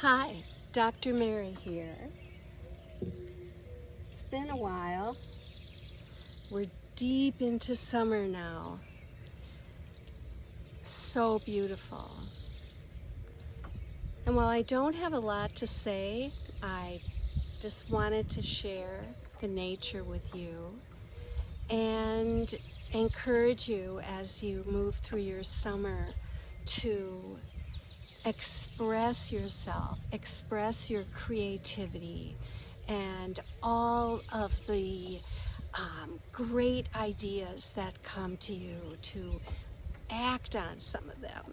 Hi, Dr. Mary here. It's been a while. We're deep into summer now. So beautiful. And while I don't have a lot to say, I just wanted to share the nature with you and encourage you as you move through your summer to express yourself, express your creativity, and all of the great ideas that come to you, to act on some of them.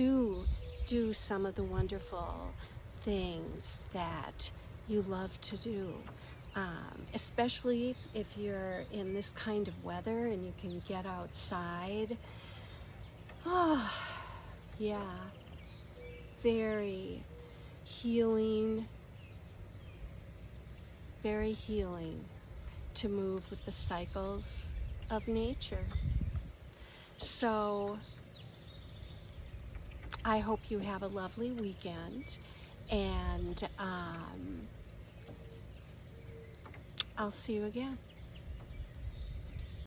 Do some of the wonderful things that you love to do. Especially if you're in this kind of weather and you can get outside. Oh, yeah. Very healing to move with the cycles of nature. So I hope you have a lovely weekend, and I'll see you again.